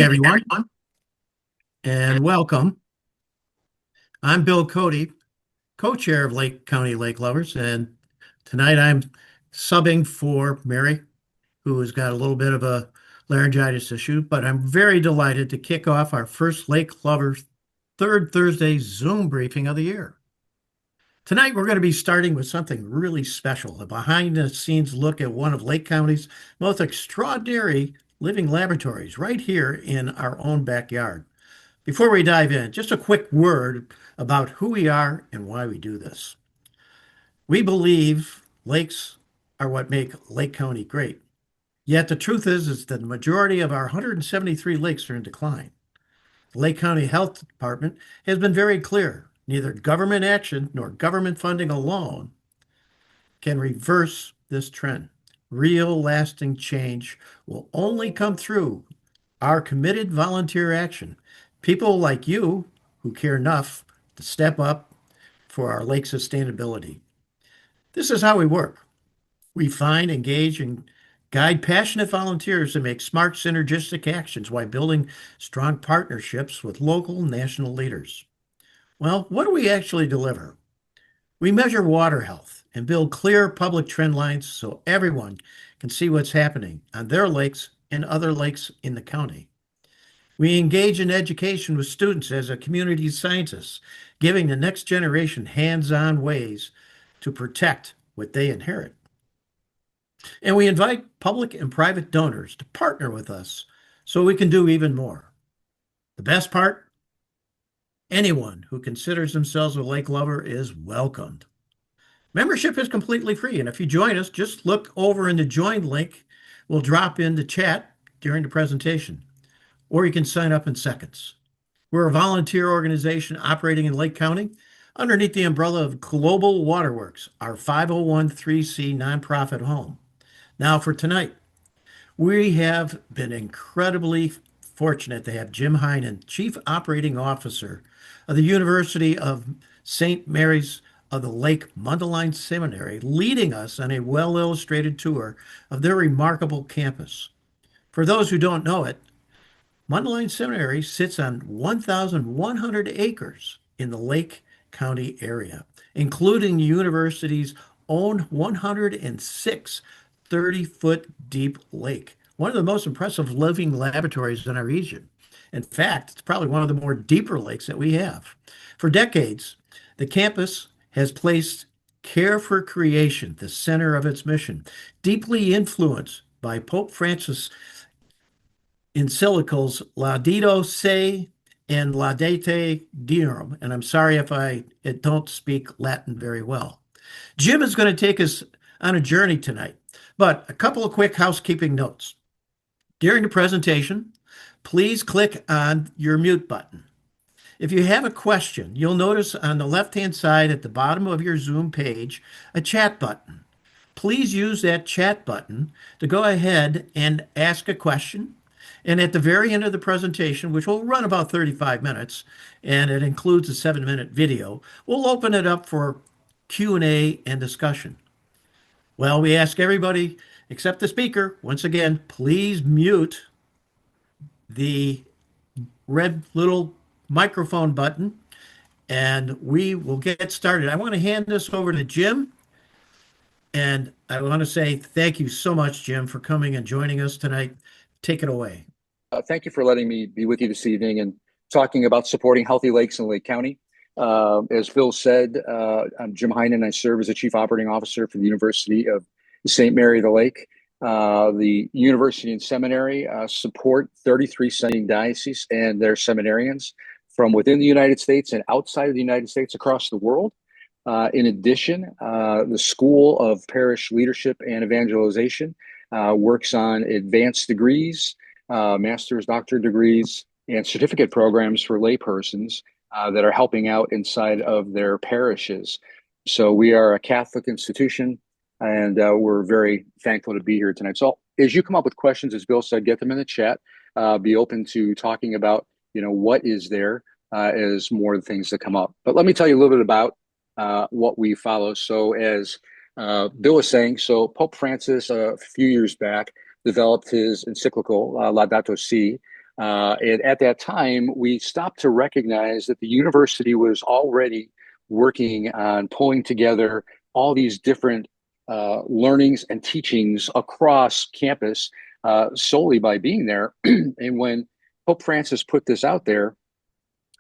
Everyone, and welcome. I'm Bill Cody, co-chair of Lake County Lake Lovers, and tonight I'm subbing for Mary, who has got a little bit of a laryngitis issue, but I'm very delighted to kick off our first Lake Lovers third Thursday Zoom briefing of the year. Tonight we're going to be starting with something really special, a behind-the-scenes look at one of Lake County's most extraordinary living laboratories right here in our own backyard. Before we dive in, just a quick word about who we are and why we do this. We believe lakes are what make Lake County great. Yet the truth is that the majority of our 173 lakes are in decline. The Lake County Health Department has been very clear. Neither government action nor government funding alone can reverse this trend. Real lasting change will only come through our committed volunteer action. People like you who care enough to step up for our lake sustainability. This is how we work. We find, engage, and guide passionate volunteers to make smart, synergistic actions while building strong partnerships with local and national leaders. Well, what do we actually deliver? We measure water health and build clear public trend lines so everyone can see what's happening on their lakes and other lakes in the county. We engage in education with students as a community scientists, giving the next generation hands-on ways to protect what they inherit. And we invite public and private donors to partner with us so we can do even more. The best part? Anyone who considers themselves a lake lover is welcomed. Membership is completely free, and if you join us, just look over in the join link. We'll drop in the chat during the presentation, or you can sign up in seconds. We're a volunteer organization operating in Lake County underneath the umbrella of Global Waterworks, our 501(c) nonprofit home. Now for tonight, we have been incredibly fortunate to have Jim Heinen, Chief Operating Officer of the University of St. Mary's of the Lake MUNDELEIN Seminary, leading us on a well-illustrated tour of their remarkable campus. For those who don't know it, MUNDELEIN Seminary sits on 1,100 acres in the Lake County area, including the university's own 106 30-foot deep lake, one of the most impressive living laboratories in our region. In fact, it's probably one of the more deeper lakes that we have. For decades, the campus has placed care for creation, the center of its mission, deeply influenced by Pope Francis encyclicals Laudato Se and Laudate Deum. And I'm sorry if I don't speak Latin very well. Jim is going to take us on a journey tonight, but a couple of quick housekeeping notes. During the presentation, please click on your mute button. If you have a question, you'll notice on the left-hand side at the bottom of your Zoom page a chat button. Please use that chat button to go ahead and ask a question. And at the very end of the presentation, which will run about 35 minutes, and it includes a 7-minute video, we'll open it up for Q&A and discussion. Well, we ask everybody except the speaker, once again, please mute the red little microphone button, and we will get started. I want to hand this over to Jim, and I want to say thank you so much, Jim, for coming and joining us tonight. Take it away. Thank you for letting me be with you this evening and talking about supporting healthy lakes in Lake County. As Phil said, I'm Jim Heinen. I serve as the Chief Operating Officer for the University of St. Mary of the Lake. The university and seminary support 33 sending dioceses and their seminarians from within the United States and outside of the United States across the world. In addition, the School of Parish Leadership and Evangelization works on advanced degrees, master's, doctorate degrees, and certificate programs for laypersons that are helping out inside of their parishes. So we are a Catholic institution, and we're very thankful to be here tonight. So as you come up with questions, as Bill said, get them in the chat. Be open to talking about, what is there as more things that come up. But let me tell you a little bit about what we follow. So as Bill was saying, so Pope Francis a few years back developed his encyclical Laudato Si, And at that time, we stopped to recognize that the university was already working on pulling together all these different learnings and teachings across campus solely by being there. And when Pope Francis put this out there,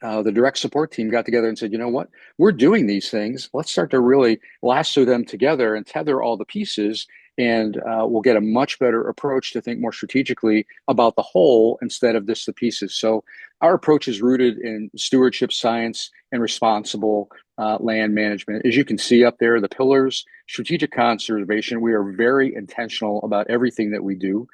the direct support team got together and said, you know what, we're doing these things. Let's start to really lasso them together and tether all the pieces. And we'll get a much better approach to think more strategically about the whole instead of just the pieces. So our approach is rooted in stewardship science and responsible land management. As you can see up there, the pillars, strategic conservation, we are very intentional about everything that we do,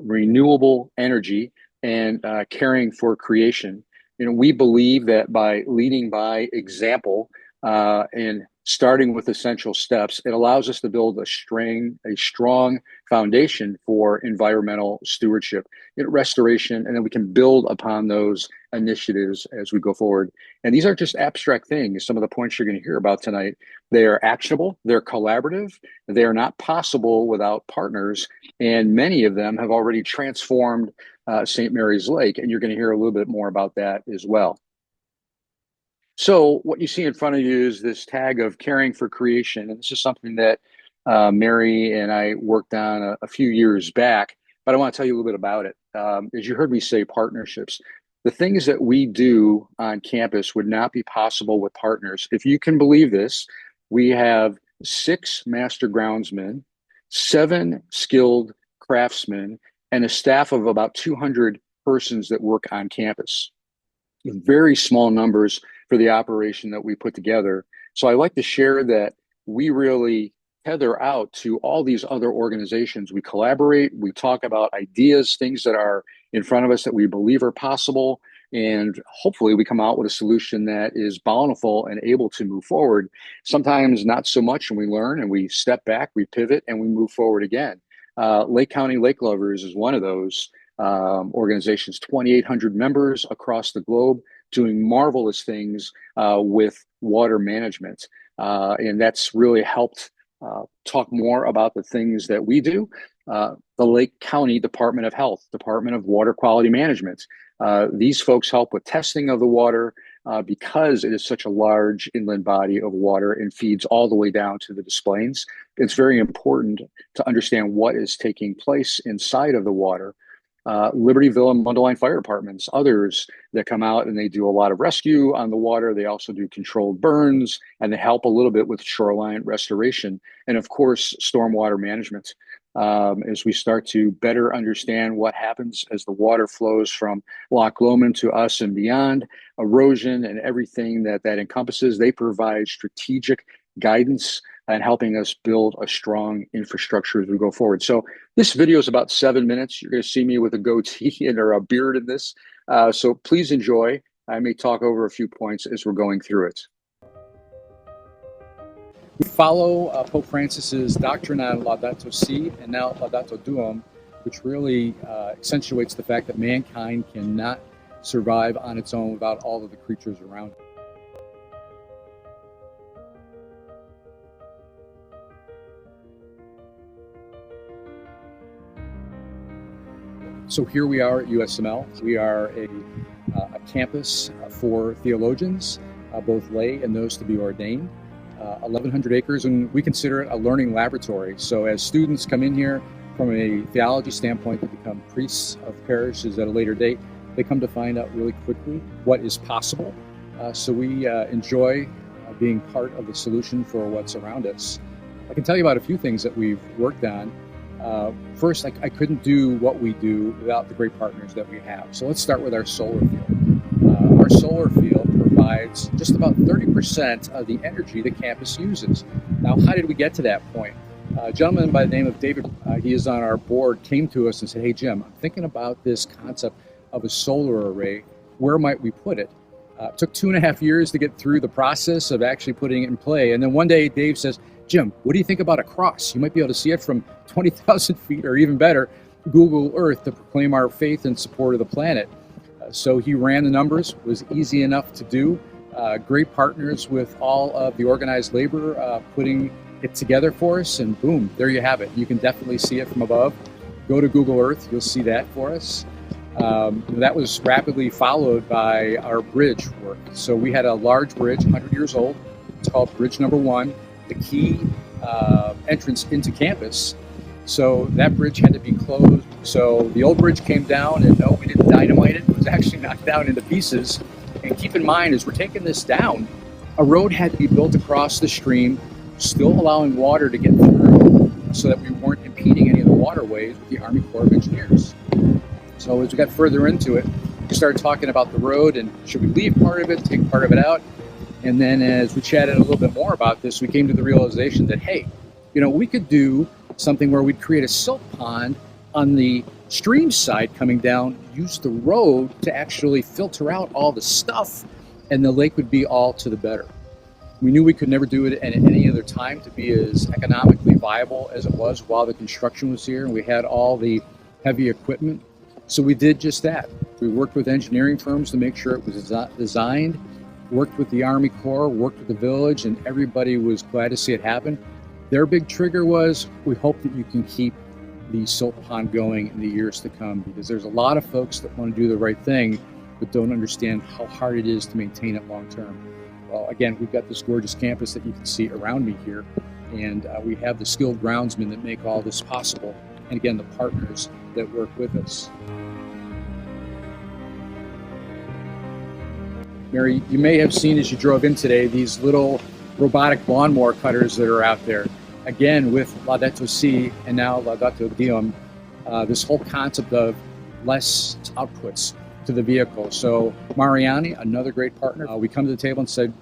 renewable energy, and caring for creation. You know, we believe that by leading by example and starting with essential steps, it allows us to build a strong foundation for environmental stewardship, restoration, and then we can build upon those initiatives as we go forward. And these aren't just abstract things. Some of the points you're going to hear about tonight, they are actionable, they're collaborative, they are not possible without partners, and many of them have already transformed St. Mary's Lake, and you're going to hear a little bit more about that as well. So what you see in front of you is this tag of caring for creation, and this is something that Mary and I worked on a few years back, but I want to tell you a little bit about it. As you heard me say, partnerships. The things that we do on campus would not be possible with partners. If you can believe this, we have 6 master groundsmen, 7 skilled craftsmen, and a staff of about 200 persons that work on campus. Very small numbers for the operation that we put together. So I like to share that we really tether out to all these other organizations. We collaborate, we talk about ideas, things that are in front of us that we believe are possible, and hopefully we come out with a solution that is bountiful and able to move forward. Sometimes not so much, and we learn and we step back, we pivot, and we move forward again. Lake County Lake Lovers is one of those organizations, 2,800 members across the globe doing marvelous things with water management. And that's really helped talk more about the things that we do. The Lake County Department of Health, Department of Water Quality Management. These folks help with testing of the water because it is such a large inland body of water and feeds all the way down to the displays. It's very important to understand what is taking place inside of the water. Libertyville and Mundelein fire departments, others that come out and they do a lot of rescue on the water. They also do controlled burns, and they help a little bit with shoreline restoration. And of course, stormwater management. As we start to better understand what happens as the water flows from Loch Lomond to us and beyond, erosion and everything that encompasses, they provide strategic guidance and helping us build a strong infrastructure as we go forward. So this video is about 7 minutes. You're going to see me with a goatee and or a beard in this. So please enjoy. I may talk over a few points as we're going through it. We follow Pope Francis's doctrine on Laudato Si and now Laudato Deum, which really accentuates the fact that mankind cannot survive on its own without all of the creatures around it. So here we are at USML. We are a campus for theologians, both lay and those to be ordained. 1,100 acres, and we consider it a learning laboratory. So as students come in here from a theology standpoint to become priests of parishes at a later date, they come to find out really quickly what is possible. So we enjoy being part of the solution for what's around us. I can tell you about a few things that we've worked on. First, I couldn't do what we do without the great partners that we have. So let's start with our solar field. Our solar field provides just about 30% of the energy the campus uses. Now, how did we get to that point? A gentleman by the name of David, he is on our board, came to us and said, hey, Jim, I'm thinking about this concept of a solar array. Where might we put it? It took 2.5 years to get through the process of actually putting it in play. And then one day, Dave says, Jim, what do you think about a cross? You might be able to see it from 20,000 feet or even better, Google Earth, to proclaim our faith and support of the planet. So he ran the numbers, was easy enough to do. Great partners with all of the organized labor putting it together for us, and boom, there you have it. You can definitely see it from above. Go to Google Earth, you'll see that for us. That was rapidly followed by our bridge work. So we had a large bridge, 100 years old. It's called Bridge Number 1, the key entrance into campus. So that bridge had to be closed. So the old bridge came down, and no, we didn't dynamite it. It was actually knocked down into pieces. And keep in mind, as we're taking this down, a road had to be built across the stream, still allowing water to get through so that we weren't impeding any of the waterways with the Army Corps of Engineers. So as we got further into it, we started talking about the road and should we leave part of it, take part of it out? And then as we chatted a little bit more about this, we came to the realization that, hey, we could do something where we'd create a silt pond on the stream side coming down, use the road to actually filter out all the stuff, and the lake would be all to the better. We knew we could never do it at any other time to be as economically viable as it was while the construction was here and we had all the heavy equipment. So we did just that. We worked with engineering firms to make sure it was designed, worked with the Army Corps, worked with the village, and everybody was glad to see it happen. Their big trigger was, we hope that you can keep the silt pond going in the years to come, because there's a lot of folks that want to do the right thing but don't understand how hard it is to maintain it long term. Well, again, we've got this gorgeous campus that you can see around me here, and we have the skilled groundsmen that make all this possible, and again, the partners that work with us. Mary, you may have seen as you drove in today these little robotic lawnmower cutters that are out there. Again, with Laudato Si and now Laudato Deum, this whole concept of less outputs to the vehicle. So Mariani, another great partner, we come to the table and said,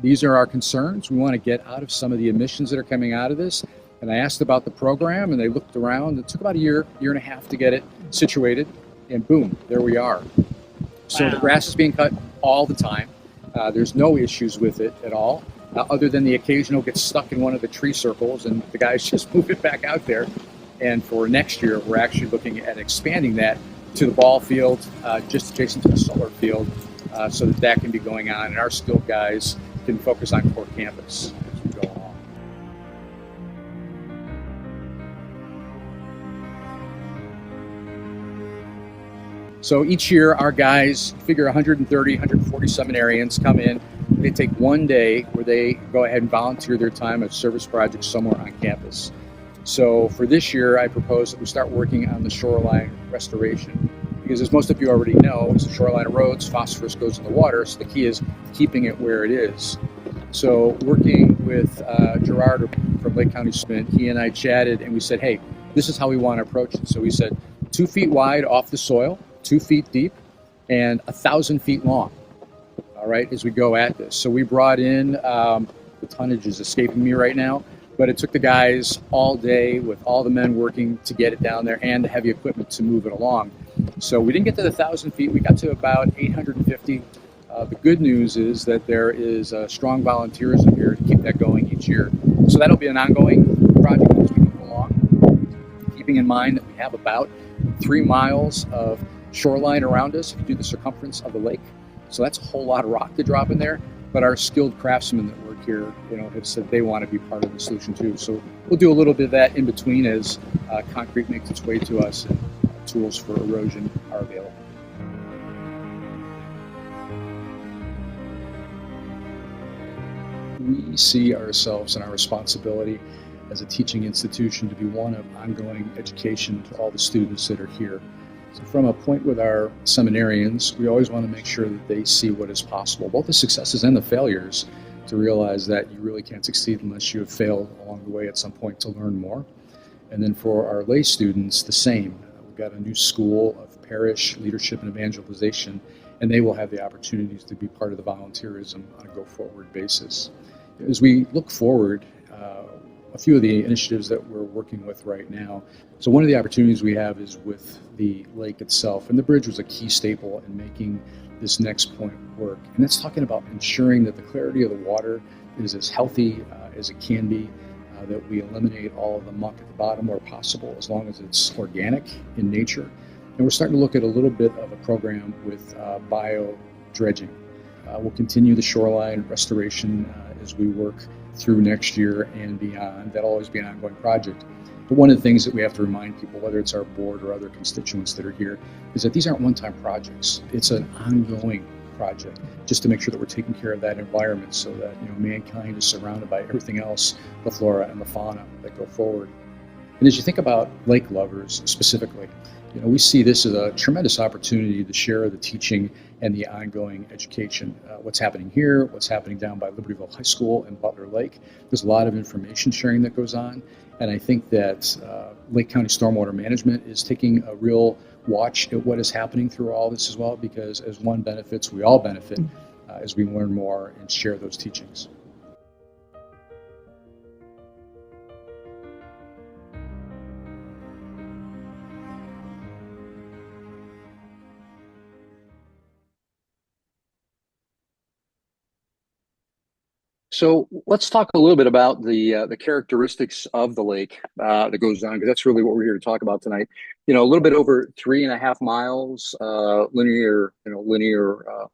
these are our concerns. We want to get out of some of the emissions that are coming out of this. And I asked about the program, and they looked around. It took about a year and a half to get it situated, and boom, there we are. So wow. The grass is being cut all the time. There's no issues with it at all, other than the occasional gets stuck in one of the tree circles, and the guys just move it back out there. And for next year, we're actually looking at expanding that to the ball field, just adjacent to the solar field, so that can be going on, and our skilled guys can focus on core campus as we go along. So each year, our guys, figure 130, 140 seminarians come in. They take one day where they go ahead and volunteer their time at service projects somewhere on campus. So for this year, I propose that we start working on the shoreline restoration. Because as most of you already know, as the shoreline erodes, phosphorus goes in the water, so the key is keeping it where it is. So working with Gerard from Lake County Cement, he and I chatted and we said, hey, this is how we want to approach it. So we said 2 feet wide off the soil, 2 feet deep, and 1,000 feet long, all right, as we go at this. So we brought in, the tonnage is escaping me right now, but it took the guys all day with all the men working to get it down there and the heavy equipment to move it along. So we didn't get to the 1,000 feet, we got to about 850. The good news is that there is strong volunteerism here to keep that going each year. So that'll be an ongoing project as we move along, keeping in mind that we have about 3 miles of shoreline around us if you do the circumference of the lake. So that's a whole lot of rock to drop in there, but our skilled craftsmen that work here, have said they want to be part of the solution too. So we'll do a little bit of that in between as concrete makes its way to us and tools for erosion are available. We see ourselves and our responsibility as a teaching institution to be one of ongoing education to all the students that are here. So from a point with our seminarians, we always want to make sure that they see what is possible, both the successes and the failures, to realize that you really can't succeed unless you have failed along the way at some point to learn more. And then for our lay students, the same. We've got a new school of parish leadership and evangelization, and they will have the opportunities to be part of the volunteerism on a go-forward basis. As we look forward, a few of the initiatives that we're working with right now. So one of the opportunities we have is with the lake itself, and the bridge was a key staple in making this next point work. And that's talking about ensuring that the clarity of the water is as healthy as it can be, that we eliminate all of the muck at the bottom where possible, as long as it's organic in nature. And we're starting to look at a little bit of a program with bio-dredging. We'll continue the shoreline restoration as we work through next year and beyond. That'll always be an ongoing project. But one of the things that we have to remind people, whether it's our board or other constituents that are here, is that these aren't one-time projects. It's an ongoing project, just to make sure that we're taking care of that environment so that mankind is surrounded by everything else, the flora and the fauna that go forward. And as you think about lake lovers specifically, we see this as a tremendous opportunity to share the teaching and the ongoing education. What's happening here, what's happening down by Libertyville High School and Butler Lake. There's a lot of information sharing that goes on. And I think that Lake County Stormwater Management is taking a real watch at what is happening through all this as well, because as one benefits, we all benefit as we learn more and share those teachings. So let's talk a little bit about the characteristics of the lake that goes on, because that's really what we're here to talk about tonight. A little bit over 3.5 miles linear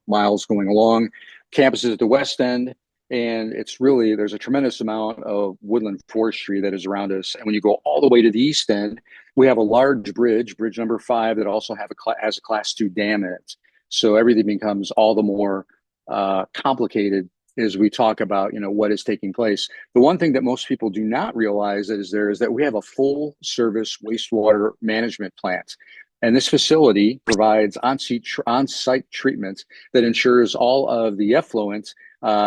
miles going along. Campus is at the west end, and there's a tremendous amount of woodland forestry that is around us. And when you go all the way to the east end, we have a large bridge number 5, that also has a Class 2 dam in it. So everything becomes all the more complicated as we talk about, what is taking place. The one thing that most people do not realize is that we have a full service wastewater management plant. And this facility provides on-site treatment that ensures all of the effluent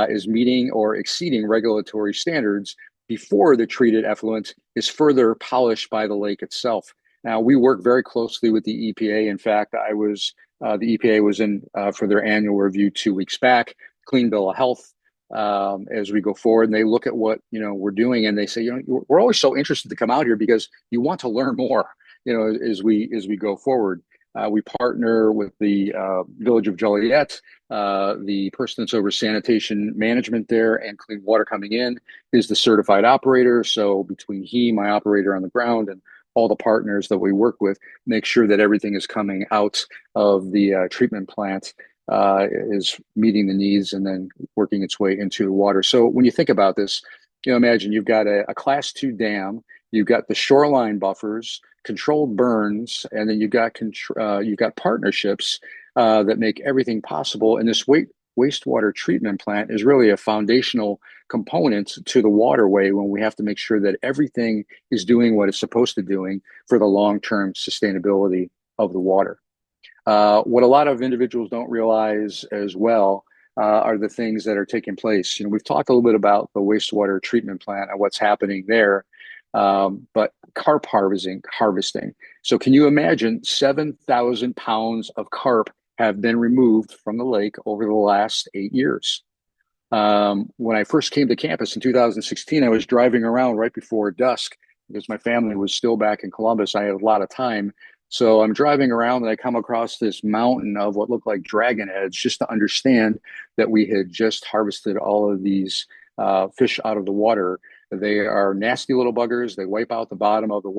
is meeting or exceeding regulatory standards before the treated effluent is further polished by the lake itself. Now, we work very closely with the EPA. In fact, the EPA was in for their annual review 2 weeks back, clean bill of health. As we go forward, and they look at what we're doing, and they say, we're always so interested to come out here because you want to learn more. As we go forward, we partner with the Village of Joliet. The person that's over sanitation management there and clean water coming in is the certified operator. So between my operator on the ground, and all the partners that we work with, make sure that everything is coming out of the treatment plant is meeting the needs and then working its way into the water. So when you think about this, imagine you've got a Class 2 dam, you've got the shoreline buffers, controlled burns, and then you've got partnerships that make everything possible. And this wastewater treatment plant is really a foundational component to the waterway, when we have to make sure that everything is doing what it's supposed to doing for the long-term sustainability of the water. What a lot of individuals don't realize as well are the things that are taking place. We've talked a little bit about the wastewater treatment plant and what's happening there, but carp harvesting. So can you imagine 7,000 pounds of carp have been removed from the lake over the last 8 years? When I first came to campus in 2016, I was driving around right before dusk because my family was still back in Columbus. I had a lot of time. So I'm driving around and I come across this mountain of what looked like dragon heads, just to understand that we had just harvested all of these fish out of the water. They are nasty little buggers. They wipe out the bottom of the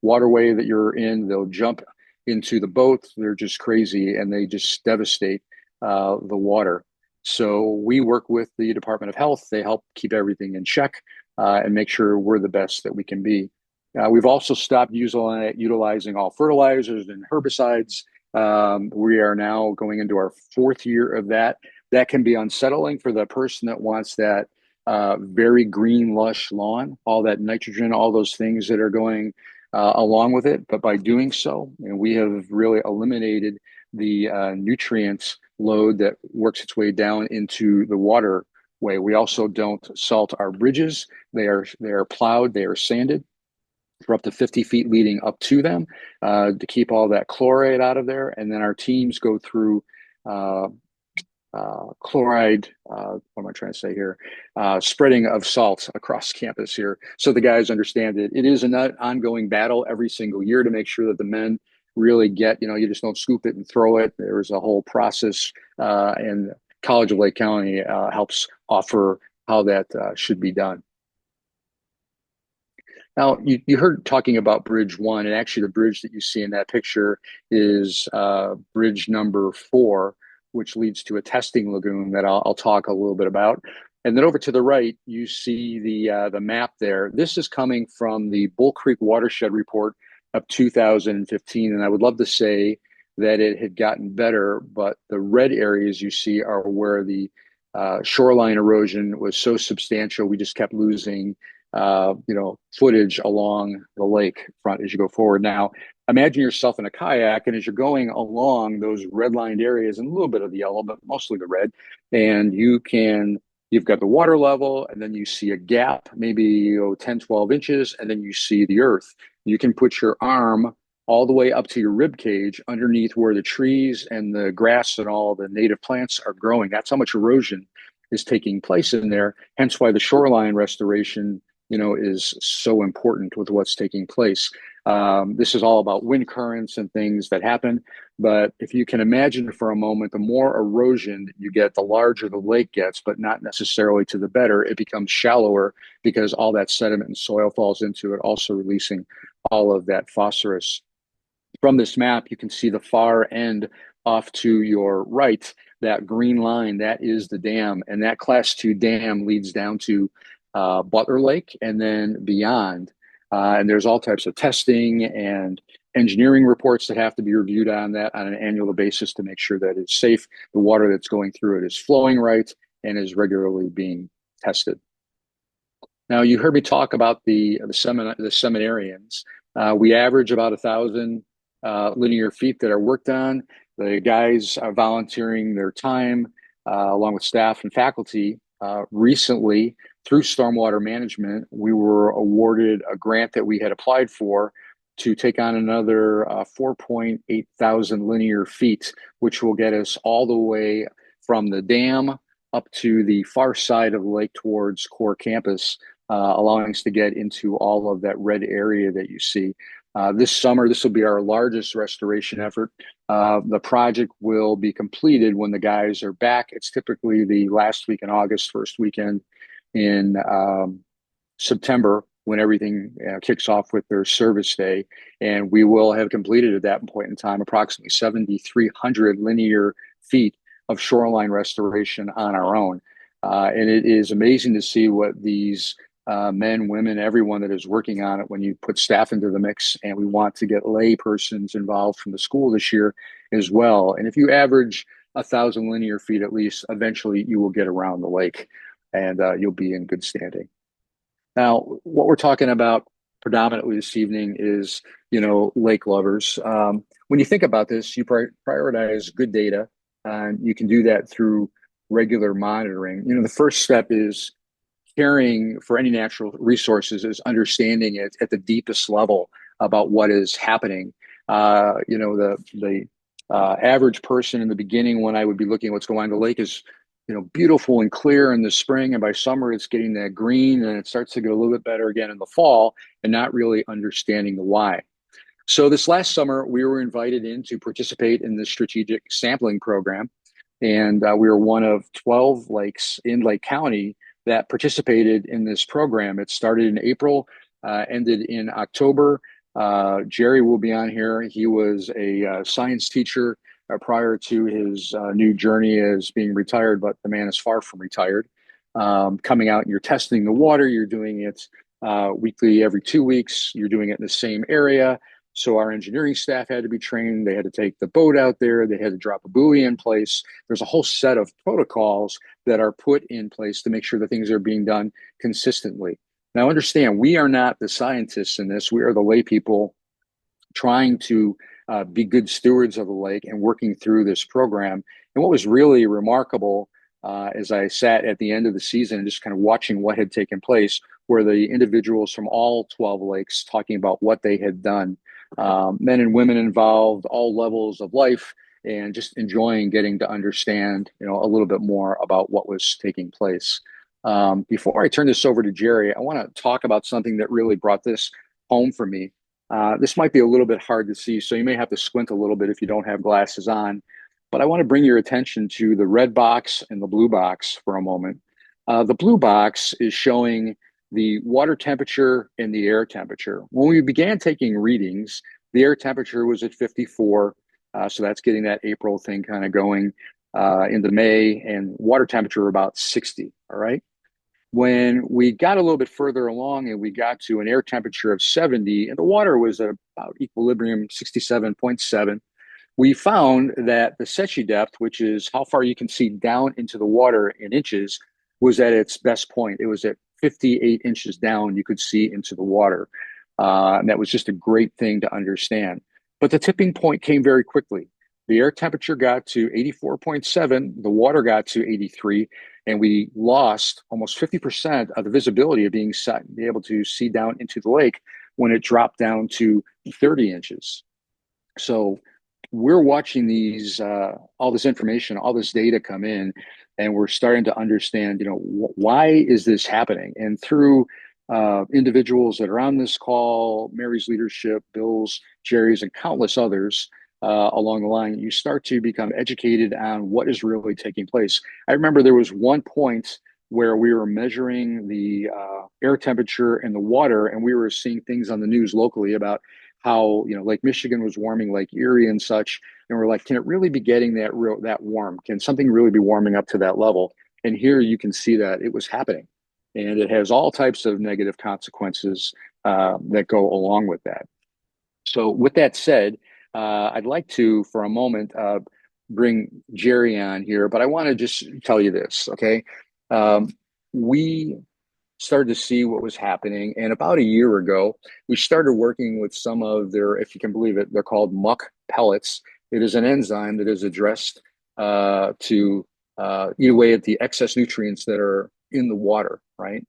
waterway that you're in. They'll jump into the boat. They're just crazy, and they just devastate the water. So we work with the Department of Health. They help keep everything in check and make sure we're the best that we can be. We've also stopped utilizing all fertilizers and herbicides. We are now going into our 4th year of that. That can be unsettling for the person that wants that very green, lush lawn, all that nitrogen, all those things that are going along with it. But by doing so, we have really eliminated the nutrients load that works its way down into the waterway. We also don't salt our bridges. They are plowed, they are sanded for up to 50 feet leading up to them to keep all that chloride out of there. And then our teams go through chloride, what am I trying to say here? Spreading of salt across campus here. So the guys understand that it is an ongoing battle every single year to make sure that the men really get, you just don't scoop it and throw it. There's a whole process, and College of Lake County helps offer how that should be done. Now, you heard talking about Bridge 1, and actually the bridge that you see in that picture is bridge number 4, which leads to a testing lagoon that I'll talk a little bit about. And then over to the right, you see the map there. This is coming from the Bull Creek Watershed Report of 2015. And I would love to say that it had gotten better, but the red areas you see are where the shoreline erosion was so substantial, we just kept losing footage along the lake front as you go forward. Now, imagine yourself in a kayak, and as you're going along those red-lined areas and a little bit of the yellow, but mostly the red, and you've got the water level, and then you see a gap, maybe 10, 12 inches, and then you see the earth. You can put your arm all the way up to your rib cage underneath where the trees and the grass and all the native plants are growing. That's how much erosion is taking place in there. Hence why the shoreline restoration, is so important with what's taking place. This is all about wind currents and things that happen. But if you can imagine for a moment, the more erosion you get, the larger the lake gets, but not necessarily to the better. It becomes shallower because all that sediment and soil falls into it, also releasing all of that phosphorus. From this map, you can see the far end off to your right, that green line, that is the dam. And that class 2 dam leads down to Butler Lake and then beyond. And there's all types of testing and engineering reports that have to be reviewed on that on an annual basis to make sure that it's safe. The water that's going through it is flowing right and is regularly being tested. Now, you heard me talk about the seminarians. We average about 1,000 linear feet that are worked on. The guys are volunteering their time along with staff and faculty. Recently, through stormwater management, we were awarded a grant that we had applied for to take on another 4.8 thousand linear feet, which will get us all the way from the dam up to the far side of the lake towards core campus, allowing us to get into all of that red area that you see. This summer, this will be our largest restoration effort. The project will be completed when the guys are back. It's typically the last week in August, first weekend in September, when everything kicks off with their service day. And we will have completed at that point in time approximately 7,300 linear feet of shoreline restoration on our own. And it is amazing to see what these men, women, everyone that is working on it when you put staff into the mix. And we want to get lay persons involved from the school this year as well. And if you average 1,000 linear feet at least, eventually you will get around the lake and you'll be in good standing. Now, what we're talking about predominantly this evening is, lake lovers. When you think about this, you prioritize good data, and you can do that through regular monitoring. The first step is caring for any natural resources, is understanding it at the deepest level about what is happening. The average person in the beginning, when I would be looking at what's going on in the lake, is beautiful and clear in the spring, and by summer it's getting that green, and it starts to get a little bit better again in the fall, and not really understanding the why. So this last summer, we were invited in to participate in the strategic sampling program, and we were one of 12 lakes in Lake County that participated in this program. It started in April, ended in October. Jerry will be on here. He was a science teacher prior to his new journey as being retired, but the man is far from retired. Coming out and you're testing the water, you're doing it weekly, every 2 weeks, you're doing it in the same area. So our engineering staff had to be trained. They had to take the boat out there. They had to drop a buoy in place. There's a whole set of protocols that are put in place to make sure that things are being done consistently. Now, understand, we are not the scientists in this. We are the lay people trying to be good stewards of the lake and working through this program. And what was really remarkable as I sat at the end of the season and just kind of watching what had taken place were the individuals from all 12 lakes talking about what they had done. Men and women involved, all levels of life, and just enjoying getting to understand, a little bit more about what was taking place. Before I turn this over to Jerry, I want to talk about something that really brought this home for me. This might be a little bit hard to see, so you may have to squint a little bit if you don't have glasses on. But I want to bring your attention to the red box and the blue box for a moment. The blue box is showing the water temperature and the air temperature. When we began taking readings, the air temperature was at 54. So that's getting that April thing kind of going into May, and water temperature about 60. All right. When we got a little bit further along and we got to an air temperature of 70 and the water was at about equilibrium 67.7, we found that the Secchi depth, which is how far you can see down into the water in inches, was at its best point. It was at 58 inches down, you could see into the water. And that was just a great thing to understand. But the tipping point came very quickly. The air temperature got to 84.7, the water got to 83, and we lost almost 50% of the visibility of being able to see down into the lake when it dropped down to 30 inches. So we're watching these all this information, all this data come in, and we're starting to understand, why is this happening? And through individuals that are on this call, Mary's leadership, Bill's, Jerry's, and countless others along the line, you start to become educated on what is really taking place. I remember there was one point where we were measuring the air temperature in the water, and we were seeing things on the news locally about how Lake Michigan was warming, Lake Erie and such, and we're like, can it really be getting that warm? Can something really be warming up to that level? And here you can see that it was happening, and it has all types of negative consequences that go along with that. So, with that said, I'd like to, for a moment, bring Jerry on here, but I want to just tell you this, okay? We started to see what was happening. And about a year ago, we started working with some of their, if you can believe it, they're called muck pellets. It is an enzyme that is addressed to eat away at the excess nutrients that are in the water, right?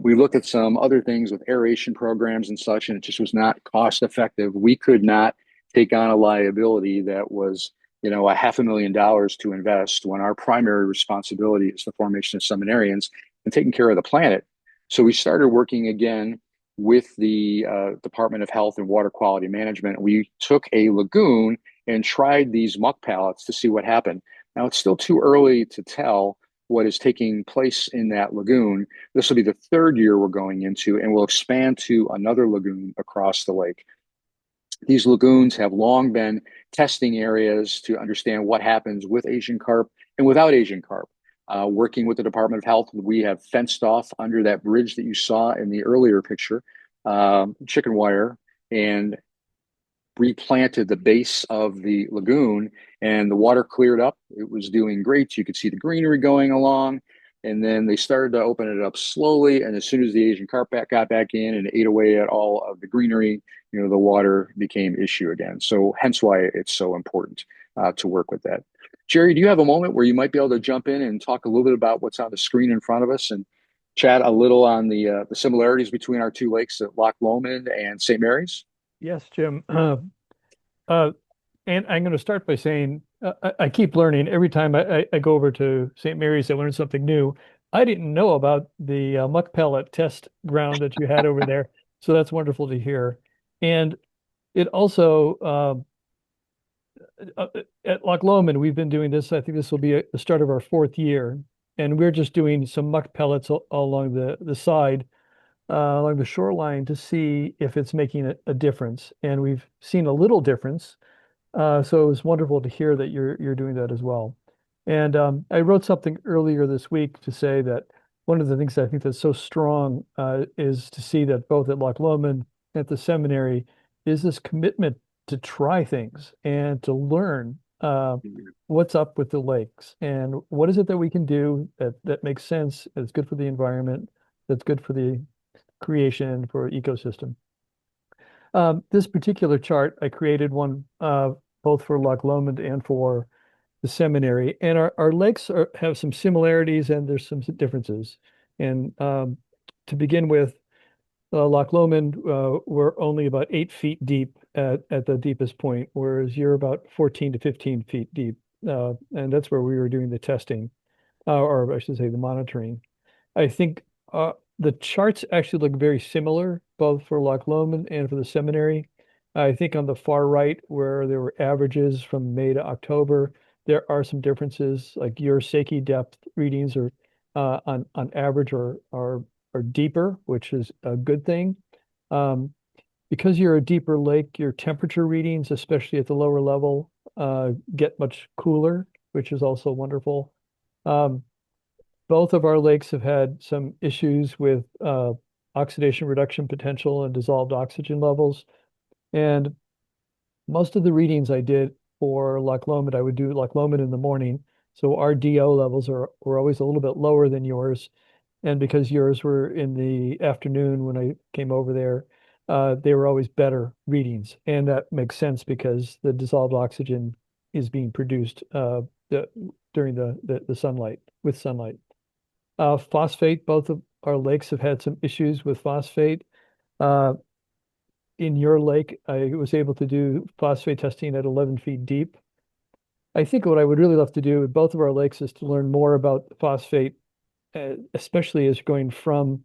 We looked at some other things with aeration programs and such, and it just was not cost effective. We could not take on a liability that was, a $500,000 to invest when our primary responsibility is the formation of seminarians and taking care of the planet. So we started working again with the Department of Health and Water Quality Management. We took a lagoon and tried these muck pellets to see what happened. Now, it's still too early to tell what is taking place in that lagoon. This will be the third year we're going into, and we'll expand to another lagoon across the lake. These lagoons have long been testing areas to understand what happens with Asian carp and without Asian carp. Working with the Department of Health, we have fenced off under that bridge that you saw in the earlier picture, chicken wire, and replanted the base of the lagoon, and the water cleared up. It was doing great. You could see the greenery going along. And then they started to open it up slowly. And as soon as the Asian carp got back in and ate away at all of the greenery, the water became issue again. So hence why it's so important to work with that. Jerry, do you have a moment where you might be able to jump in and talk a little bit about what's on the screen in front of us and chat a little on the similarities between our two lakes at Loch Lomond and St. Mary's? Yes, Jim. Uh, and I'm going to start by saying I keep learning. Every time I go over to St. Mary's, I learn something new. I didn't know about the muck pellet test ground that you had over there. So that's wonderful to hear. And it also, at Loch Lomond, we've been doing this. I think this will be the start of our fourth year. And we're just doing some muck pellets all along the side along the shoreline to see if it's making a difference. And we've seen a little difference. So it was wonderful to hear that you're doing that as well. And I wrote something earlier this week to say that one of the things I think that's so strong is to see that both at Loch Lomond and at the seminary is this commitment to try things and to learn what's up with the lakes and what is it that we can do that makes sense, that's good for the environment, that's good for the creation for ecosystem. This particular chart, I created one both for Loch Lomond and for the seminary. And our lakes have some similarities and there's some differences. And to begin with, Loch Lomond, we're only about 8 feet deep at the deepest point, whereas you're about 14 to 15 feet deep. And that's where we were doing the testing, or I should say the monitoring. I think the charts actually look very similar, both for Loch Lomond and for the seminary. I think on the far right, where there were averages from May to October, there are some differences. Like your Secchi depth readings are on average are deeper, which is a good thing. Because you're a deeper lake, your temperature readings, especially at the lower level, get much cooler, which is also wonderful. both of our lakes have had some issues with oxidation reduction potential and dissolved oxygen levels. And most of the readings I did for Loch Lomond, I would do Loch Lomond in the morning. So our DO levels were always a little bit lower than yours. And because yours were in the afternoon when I came over there, they were always better readings. And that makes sense because the dissolved oxygen is being produced during the sunlight, with sunlight. Phosphate, both of our lakes have had some issues with phosphate. Uh, in your lake, I was able to do phosphate testing at 11 feet deep. I think what I would really love to do with both of our lakes is to learn more about phosphate, especially as going from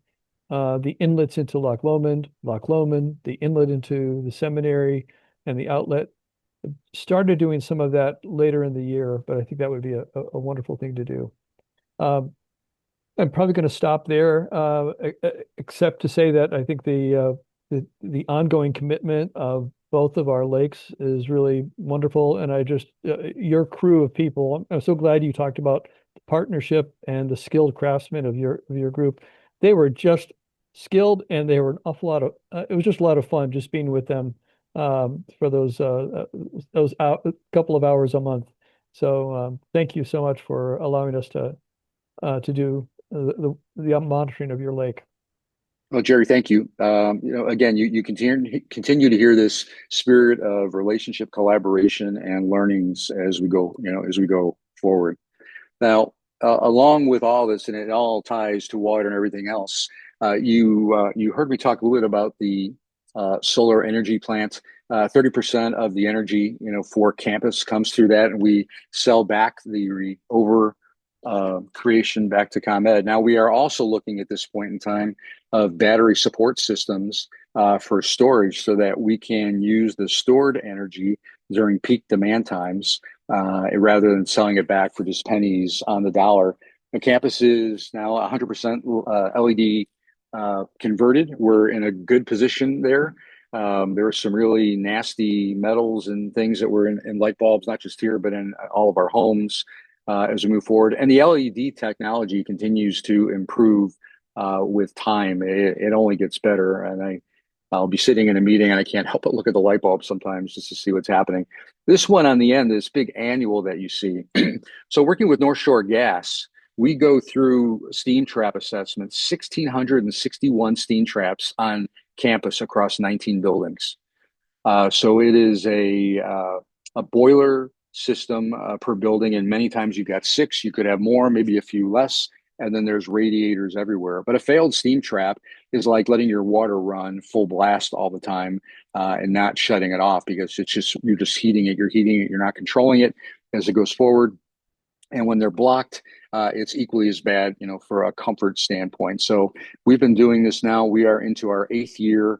the inlets into Loch Lomond, the inlet into the seminary, and the outlet. Started doing some of that later in the year, but I think that would be a wonderful thing to do. Um, I'm probably going to stop there, except to say that I think the ongoing commitment of both of our lakes is really wonderful, and I just your crew of people. I'm so glad you talked about the partnership and the skilled craftsmen of your group. They were just skilled, and they were an awful lot of. It was just a lot of fun just being with them for those couple of hours a month. So thank you so much for allowing us to do the monitoring of your lake. Well, Jerry, thank you. Again, you continue to hear this spirit of relationship, collaboration, and learnings as we go forward. Now, along with all this, and it all ties to water and everything else, you heard me talk a little bit about the solar energy plant. 30% of the energy, for campus comes through that, and we sell back the over creation back to ComEd. Now we are also looking at this point in time of battery support systems for storage so that we can use the stored energy during peak demand times rather than selling it back for just pennies on the dollar. The campus is now 100% LED converted. We're in a good position there. There were some really nasty metals and things that were in light bulbs, not just here, but in all of our homes as we move forward. And the LED technology continues to improve with time. It only gets better. And I'll be sitting in a meeting and I can't help but look at the light bulb sometimes just to see what's happening. This one on the end, this big annual that you see. So working with North Shore Gas, we go through steam trap assessments, 1,661 steam traps on campus across 19 buildings. So it is a boiler system per building, and many times you've got 6. You could have more, maybe a few less, and then there's radiators everywhere. But a failed steam trap is like letting your water run full blast all the time and not shutting it off because you're just heating it. You're not controlling it as it goes forward. And when they're blocked, it's equally as bad, for a comfort standpoint. So we've been doing this now. We are into our 8th year.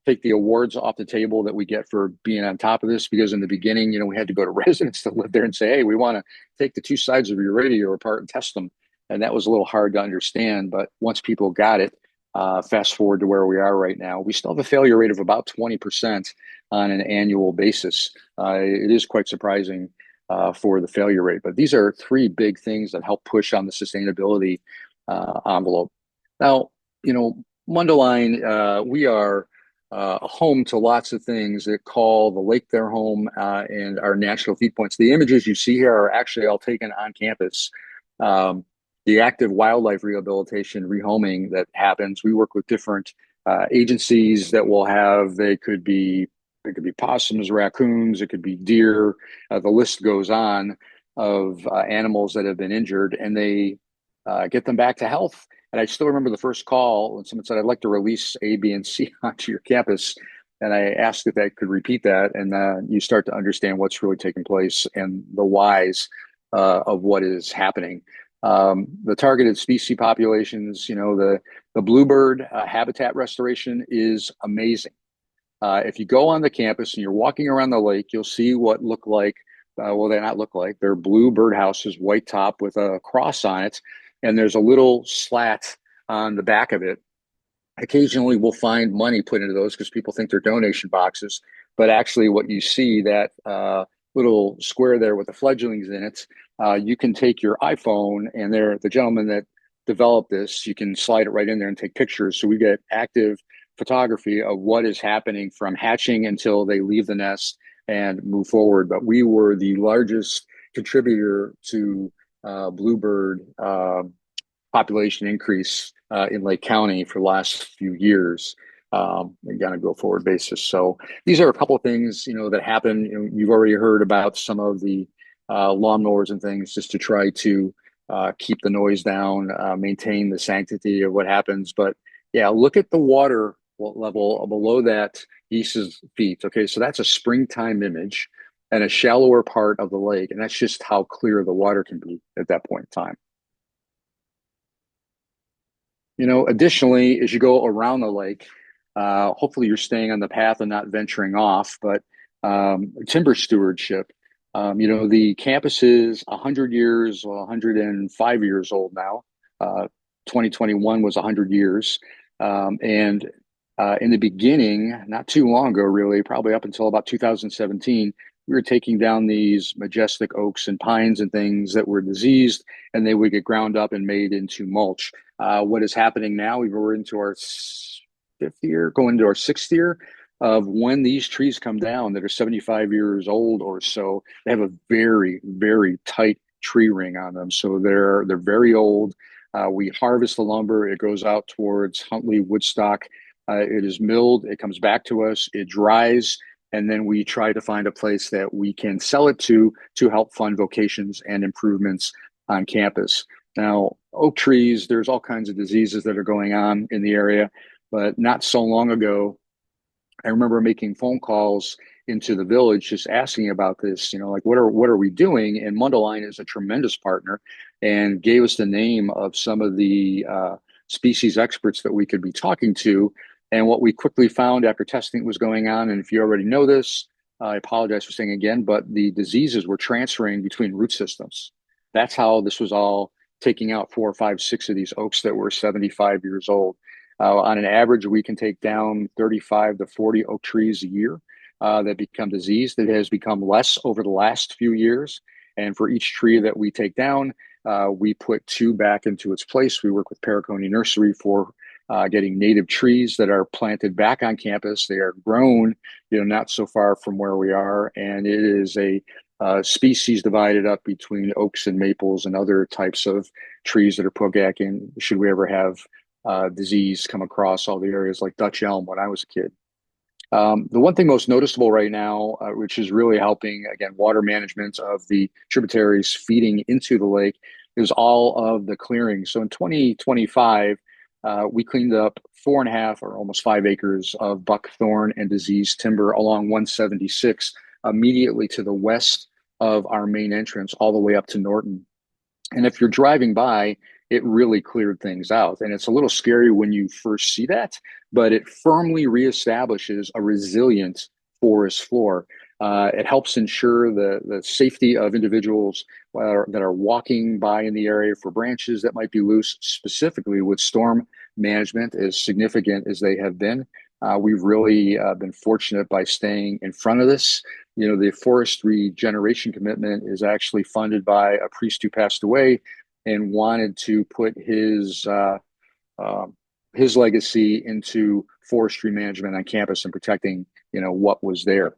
Take the awards off the table that we get for being on top of this, because in the beginning, we had to go to residents that live there and say, hey, we want to take the 2 sides of your radio apart and test them. And that was a little hard to understand. But once people got it, fast forward to where we are right now, we still have a failure rate of about 20% on an annual basis. It is quite surprising for the failure rate. But these are 3 big things that help push on the sustainability envelope. Now, Mundelein, we are home to lots of things that call the lake their home and our national feed points. The images you see here are actually all taken on campus. The active wildlife rehabilitation, rehoming that happens, we work with different agencies that will have, it could be possums, raccoons, it could be deer. The list goes on of animals that have been injured, and they get them back to health. And I still remember the first call when someone said, I'd like to release A, B, and C onto your campus. And I asked if I could repeat that. And you start to understand what's really taking place and the whys of what is happening. The targeted species populations, the bluebird habitat restoration is amazing. If you go on the campus and you're walking around the lake, you'll see what look like, they're not look like, they're blue birdhouses, white top with a cross on it. And there's a little slat on the back of it. Occasionally we'll find money put into those because people think they're donation boxes. But actually what you see, that little square there with the fledglings in it, you can take your iPhone, and the gentleman that developed this, you can slide it right in there and take pictures. So we get active photography of what is happening from hatching until they leave the nest and move forward. But we were the largest contributor to bluebird population increase in Lake County for the last few years, on a go forward basis. So these are a couple of things, that happen. You've already heard about some of the lawnmowers and things just to try to keep the noise down, maintain the sanctity of what happens. But yeah, look at the water level below that geese's feet. Okay, so that's a springtime image and a shallower part of the lake, and that's just how clear the water can be at that point in time. Additionally, as you go around the lake, hopefully you're staying on the path and not venturing off, but timber stewardship. The campus is 100 years, well, 105 years old now. 2021 was 100 years. And in the beginning, not too long ago, really, probably up until about 2017, we were taking down these majestic oaks and pines and things that were diseased, and they would get ground up and made into mulch. What is happening now, we're into our fifth year, going into our sixth year of when these trees come down that are 75 years old or so, they have a very, very tight tree ring on them. So they're very old. We harvest the lumber. It goes out towards Huntley, Woodstock. It is milled. It comes back to us. It dries. And then we try to find a place that we can sell it to help fund vocations and improvements on campus. Now, oak trees, there's all kinds of diseases that are going on in the area, but not so long ago, I remember making phone calls into the village just asking about this, like what are we doing? And Mundelein is a tremendous partner and gave us the name of some of the species experts that we could be talking to. And what we quickly found after testing was going on, and if you already know this, I apologize for saying again, but the diseases were transferring between root systems. That's how this was all taking out 4 or 5, 6 of these oaks that were 75 years old. On an average, we can take down 35 to 40 oak trees a year that become diseased. It has become less over the last few years. And for each tree that we take down, we put 2 back into its place. We work with Paracone Nursery for getting native trees that are planted back on campus. They are grown, not so far from where we are. And it is a species divided up between oaks and maples and other types of trees that are put back in should we ever have disease come across all the areas like Dutch elm when I was a kid. The one thing most noticeable right now, which is really helping, again, water management of the tributaries feeding into the lake, is all of the clearing. So in 2025, we cleaned up 4.5 or almost 5 acres of buckthorn and diseased timber along 176 immediately to the west of our main entrance all the way up to Norton. And if you're driving by, it really cleared things out. And it's a little scary when you first see that, but it firmly reestablishes a resilient forest floor. It helps ensure the safety of individuals that are walking by in the area for branches that might be loose, specifically with storm management as significant as they have been. We've really been fortunate by staying in front of this. The forest regeneration commitment is actually funded by a priest who passed away and wanted to put his legacy into forestry management on campus and protecting, what was there.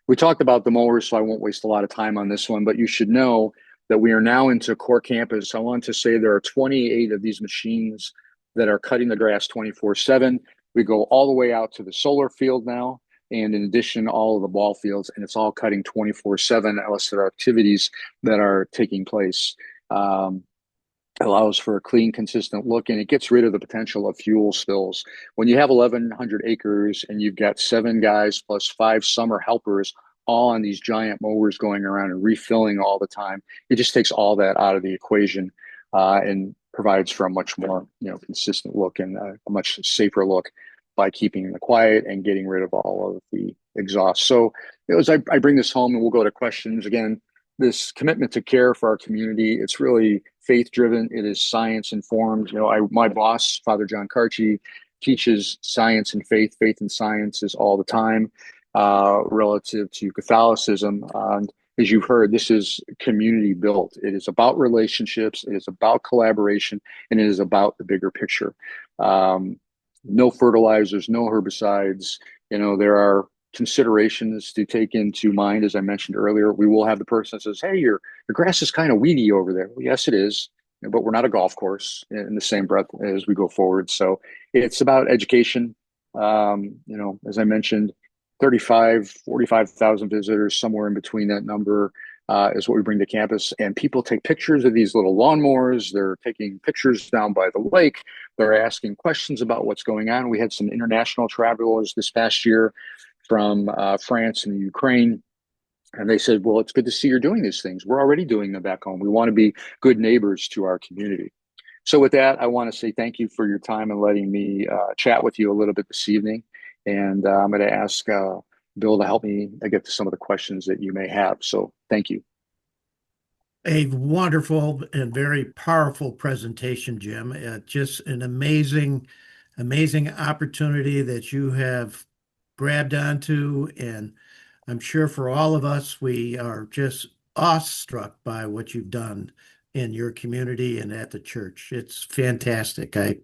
We talked about the mowers, so I won't waste a lot of time on this one, but you should know that we are now into core campus. I want to say there are 28 of these machines that are cutting the grass 24/7. We go all the way out to the solar field now, and in addition, all of the ball fields, and it's all cutting 24/7 unless there are activities that are taking place. Allows for a clean, consistent look, and it gets rid of the potential of fuel spills. When you have 1,100 acres and you've got 7 guys plus 5 summer helpers all on these giant mowers going around and refilling all the time, it just takes all that out of the equation and provides for a much more consistent look and a much safer look by keeping the quiet and getting rid of all of the exhaust. So as I bring this home, and we'll go to questions again, this commitment to care for our community, it's really faith driven. It is science informed. My boss, Father John Carchi, teaches science and faith and sciences all the time. relative to Catholicism. As you've heard, this is community built. It is about relationships, it is about collaboration, and it is about the bigger picture. No fertilizers, no herbicides. There are considerations to take into mind. As I mentioned earlier, we will have the person that says, hey, your grass is kind of weedy over there. Well, yes, it is, but we're not a golf course in the same breath as we go forward. So it's about education. As I mentioned, 45,000 visitors, somewhere in between that number, is what we bring to campus. And people take pictures of these little lawnmowers. They're taking pictures down by the lake. They're asking questions about what's going on. We had some international travelers this past year from France and Ukraine. And they said, well, it's good to see you're doing these things. We're already doing them back home. We want to be good neighbors to our community. So with that, I want to say thank you for your time and letting me chat with you a little bit this evening. And I'm going to ask Bill to help me get to some of the questions that you may have. So thank you. A wonderful and very powerful presentation, Jim. Just an amazing opportunity that you have grabbed onto. And I'm sure for all of us, we are just awestruck by what you've done in your community and at the church. It's fantastic. I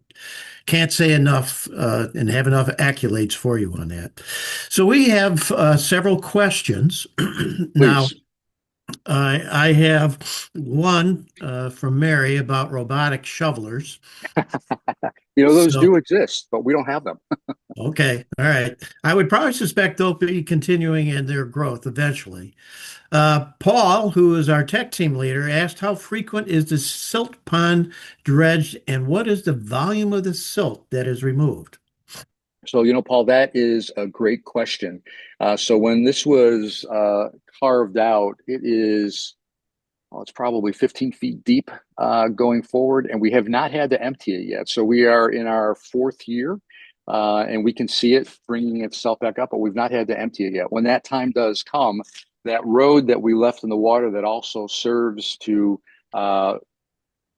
can't say enough and have enough accolades for you on that. So we have several questions. Now, Please. I have one from Mary about robotic shovelers. Those So, do exist, but we don't have them. okay, all right. I would probably suspect they'll be continuing in their growth eventually. Paul, who is our tech team leader, asked how frequent is the silt pond dredged and what is the volume of the silt that is removed? So, Paul, that is a great question. So when this was carved out, it's probably 15 feet deep going forward, and we have not had to empty it yet. So we are in our fourth year, and we can see it bringing itself back up, but we've not had to empty it yet. When that time does come, that road that we left in the water that also serves to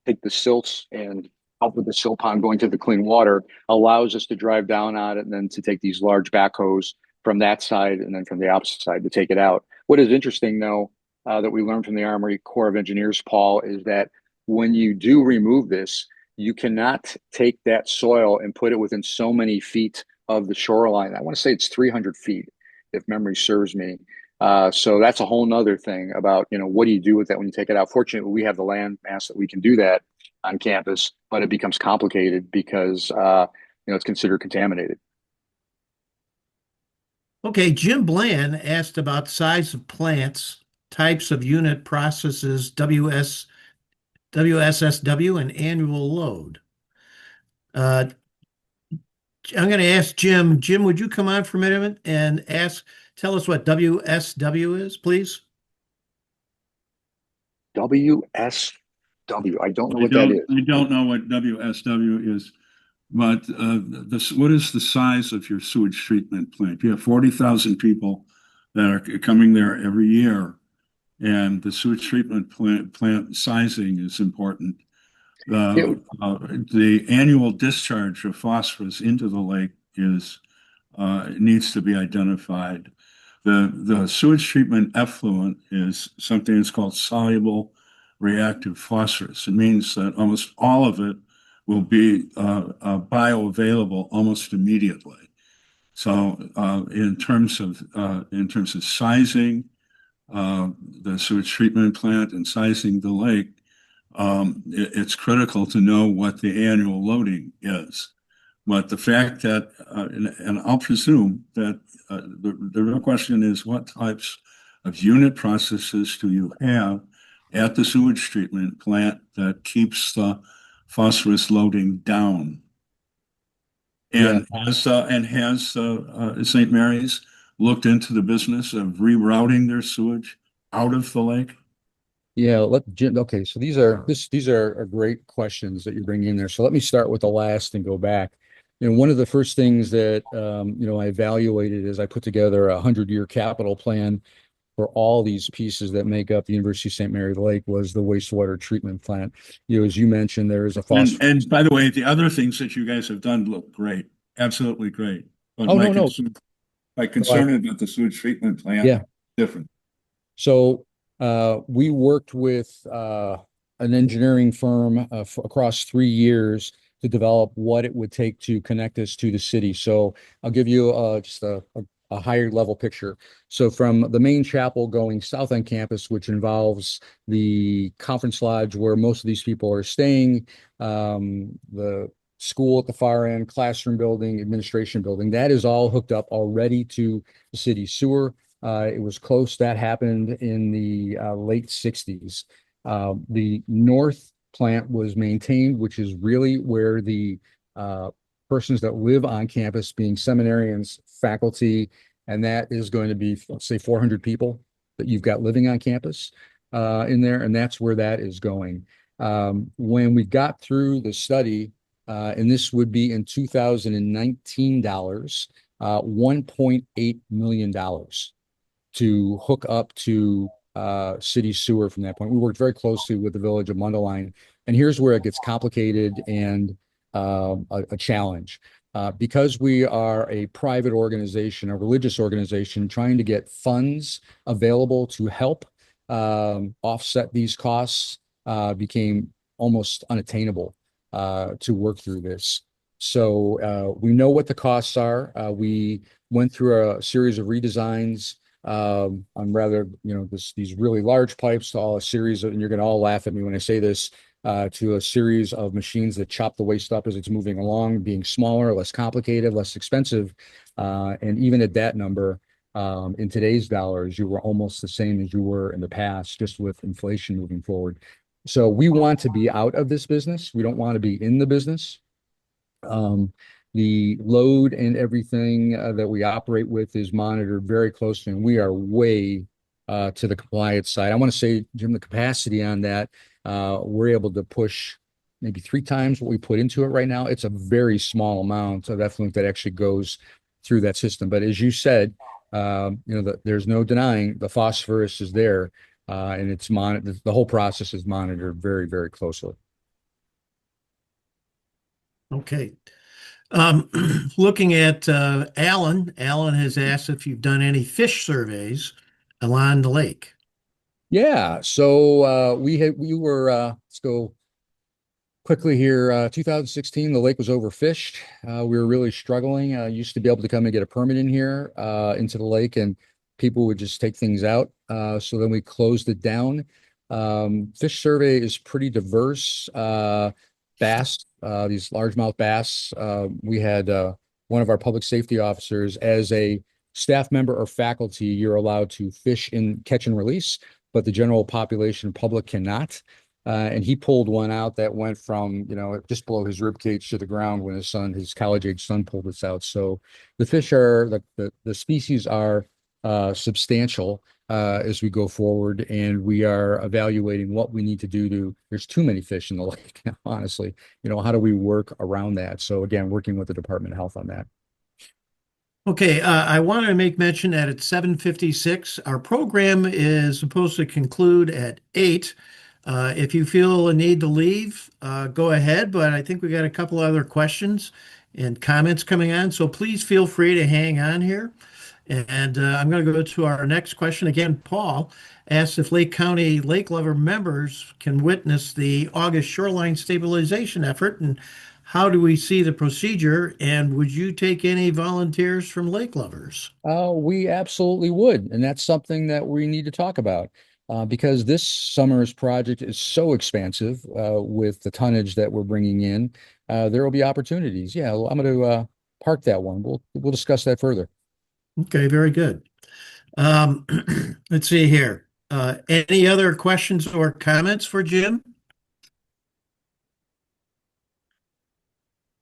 take the silts and help with the silt pond going to the clean water allows us to drive down on it and then to take these large backhoes from that side and then from the opposite side to take it out. What is interesting, though, that we learned from the Army Corps of Engineers, Paul, is that when you do remove this, you cannot take that soil and put it within so many feet of the shoreline. I want to say it's 300 feet, if memory serves me. So that's a whole nother thing about, what do you do with that when you take it out? Fortunately, we have the land mass that we can do that on campus, but it becomes complicated because, it's considered contaminated. Okay, Jim Bland asked about size of plants, types of unit processes, WSSW, and annual load. I'm going to ask Jim. Jim, would you come on for a minute and tell us what WSW is, please? WSW. I don't know what that is. I don't know what WSW is, but what is the size of your sewage treatment plant? You have 40,000 people that are coming there every year, and the sewage treatment plant sizing is important. The annual discharge of phosphorus into the lake needs to be identified. The sewage treatment effluent is something that's called soluble reactive phosphorus. It means that almost all of it will be bioavailable almost immediately. So in terms of sizing the sewage treatment plant and sizing the lake, it's critical to know what the annual loading is. But the fact that, and I'll presume that the real question is what types of unit processes do you have at the sewage treatment plant that keeps the phosphorus loading down? And has St. Mary's looked into the business of rerouting their sewage out of the lake? Yeah, Jim. Okay, so these are great questions that you're bringing in there. So let me start with the last and go back. One of the first things that I evaluated as I put together a 100-year capital plan for all these pieces that make up the University of St. Mary Lake was the wastewater treatment plant. As you mentioned, there is a phosphorus. And by the way, the other things that you guys have done look great, absolutely great. But Oh, no. My concern about the sewage treatment plant, Yeah. different. So we worked with an engineering firm across 3 years to develop what it would take to connect us to the city. So I'll give you just a higher level picture. So from the main chapel going south on campus, which involves the conference lodge where most of these people are staying, the school at the far end, classroom building, administration building, that is all hooked up already to the city sewer. It was close. That happened in the late 60s. The north plant was maintained, which is really where the persons that live on campus, being seminarians, faculty, and that is going to be, let's say, 400 people that you've got living on campus in there, and that's where that is going. When we got through the study, and this would be in 2019 dollars, $1.8 million to hook up to city sewer from that point. We worked very closely with the village of Mundelein, and here's where it gets complicated and a challenge. Because we are a private organization, a religious organization, trying to get funds available to help offset these costs became almost unattainable to work through this. So we know what the costs are. We went through a series of redesigns on rather, these really large pipes to all a series of, and you're going to all laugh at me when I say this, to a series of machines that chop the waste up as it's moving along, being smaller, less complicated, less expensive. And even at that number, in today's dollars, you were almost the same as you were in the past, just with inflation moving forward. So we want to be out of this business. We don't want to be in the business. The load and everything that we operate with is monitored very closely, and we are way to the compliance side. I want to say, Jim, the capacity on that, we're able to push maybe 3 times what we put into it right now. It's a very small amount of effluent that actually goes through that system. But as you said, there's no denying the phosphorus is there, and it's monitored. The whole process is monitored very, very closely. Okay. Looking at Alan has asked if you've done any fish surveys along the lake. Yeah, so we were let's go quickly here. 2016, the lake was overfished. We were really struggling. Used to be able to come and get a permit in here into the lake, and people would just take things out. So then we closed it down. Fish survey is pretty diverse. Bass, these largemouth bass. We had one of our public safety officers as a staff member or faculty. You're allowed to fish in catch and release, but the general population public cannot. And he pulled one out that went from, just below his rib cage to the ground when his college age son pulled this out. So the fish the species are substantial as we go forward, and we are evaluating what we need to do there's too many fish in the lake, honestly. How do we work around that? So again, working with the Department of Health on that. Okay, I want to make mention that at 7:56, our program is supposed to conclude at 8. If you feel a need to leave, go ahead, but I think we got a couple other questions and comments coming on, so please feel free to hang on here. And I'm going to go to our next question. Again, Paul asked if Lake County Lake Lover members can witness the August shoreline stabilization effort, and how do we see the procedure? And would you take any volunteers from Lake Lovers? We absolutely would. And that's something that we need to talk about because this summer's project is so expansive with the tonnage that we're bringing in. There will be opportunities. Yeah, well, I'm going to park that one. We'll discuss that further. Okay, very good. Let's see here. Any other questions or comments for Jim?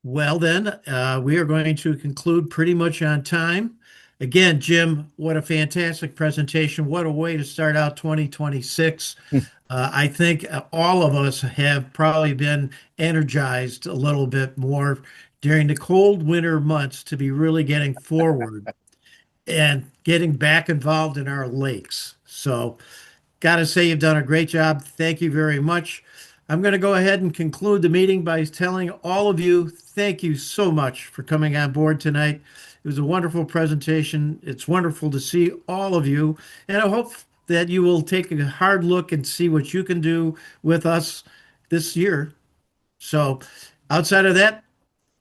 Well, then, we are going to conclude pretty much on time. Again, Jim, what a fantastic presentation. What a way to start out 2026. I think all of us have probably been energized a little bit more during the cold winter months to be really getting forward and getting back involved in our lakes. So, got to say, you've done a great job. Thank you very much. I'm going to go ahead and conclude the meeting by telling all of you, thank you so much for coming on board tonight. It was a wonderful presentation. It's wonderful to see all of you, and I hope that you will take a hard look and see what you can do with us this year. So, outside of that,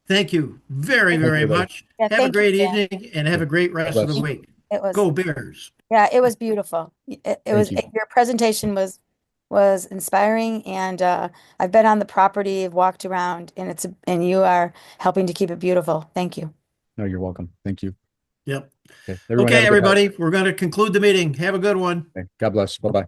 thank you very, Thank you, very everybody. much. Yeah, Have a thank you, great Dan. evening and have a great rest of the Bless. week. It was, Go Bears. yeah, it was beautiful. It was, you. your presentation was inspiring, and I've been on the property, I've walked around, and and you are helping to keep it beautiful. Thank you. No, you're welcome. Thank you. Yep. Okay, everyone have Okay, a good night. everybody, we're going to conclude the meeting. Have a good one. Okay, God bless. Bye-bye.